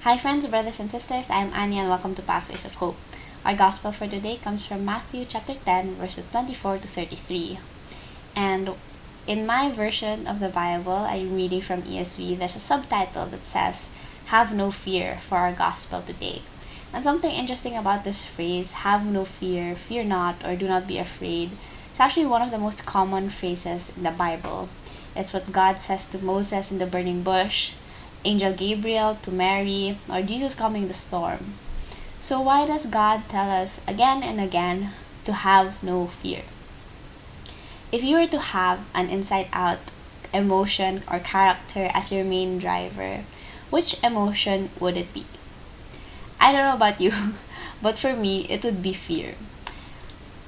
Hi friends, brothers and sisters, I am Anya and welcome to Pathways of Hope. Our gospel for today comes from Matthew chapter 10 verses 24 to 33. And in my version of the Bible, I'm reading from ESV, there's a subtitle that says, "Have no fear," for our gospel today. And something interesting about this phrase, "have no fear," "fear not," or "do not be afraid," it's actually one of the most common phrases in the Bible. It's what God says to Moses in the burning bush, Angel Gabriel to Mary, or Jesus calming the storm. So why does God tell us again and again to have no fear? If you were to have an inside-out emotion or character as your main driver, which emotion would it be? I don't know about you, but for me, it would be fear.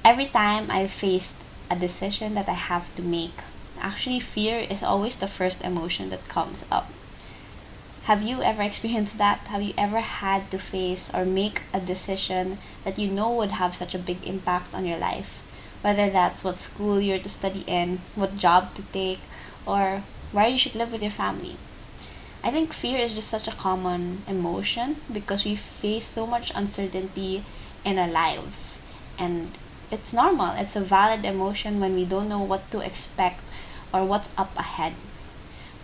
Every time I faced a decision that I have to make, actually fear is always the first emotion that comes up. Have you ever experienced that? Have you ever had to face or make a decision that you know would have such a big impact on your life? Whether that's what school you're to study in, what job to take, or where you should live with your family. I think fear is just such a common emotion because we face so much uncertainty in our lives. And it's normal. It's a valid emotion when we don't know what to expect or what's up ahead.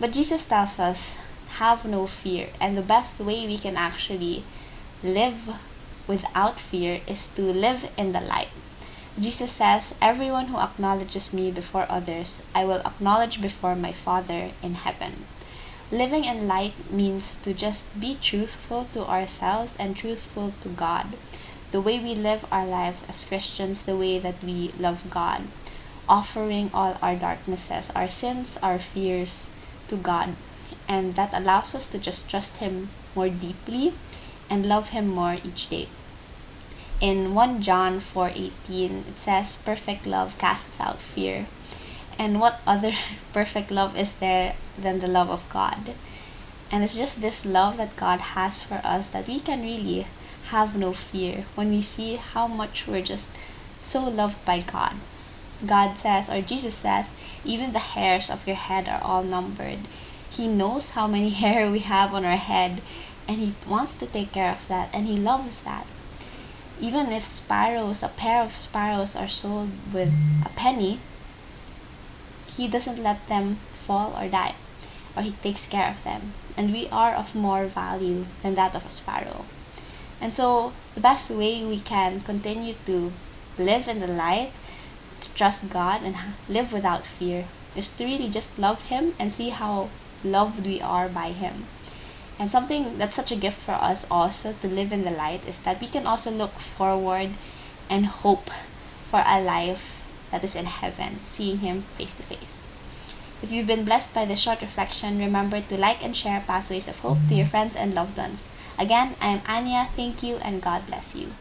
But Jesus tells us, have no fear. And the best way we can actually live without fear is to live in the light. Jesus says, "Everyone who acknowledges me before others, I will acknowledge before my Father in heaven." Living in light means to just be truthful to ourselves and truthful to God. The way we live our lives as Christians, the way that we love God, offering all our darknesses, our sins, our fears to God. And that allows us to just trust Him more deeply and love Him more each day. In 1 John 4:18, it says, "Perfect love casts out fear." And what other perfect love is there than the love of God? And it's just this love that God has for us that we can really have no fear when we see how much we're just so loved by God. God says, or Jesus says, even the hairs of your head are all numbered. He knows how many hair we have on our head, and He wants to take care of that, and He loves that. Even if a pair of sparrows are sold with a penny, He doesn't let them fall or die, or He takes care of them. And we are of more value than that of a sparrow. And so the best way we can continue to live in the light, to trust God and live without fear, is to really just love Him and see how loved we are by Him. And something that's such a gift for us also to live in the light is that we can also look forward and hope for a life that is in heaven, seeing Him face to face. If you've been blessed by this short reflection, remember to like and share Pathways of Hope to your friends and loved ones. Again, I am Anya. Thank you and God bless you.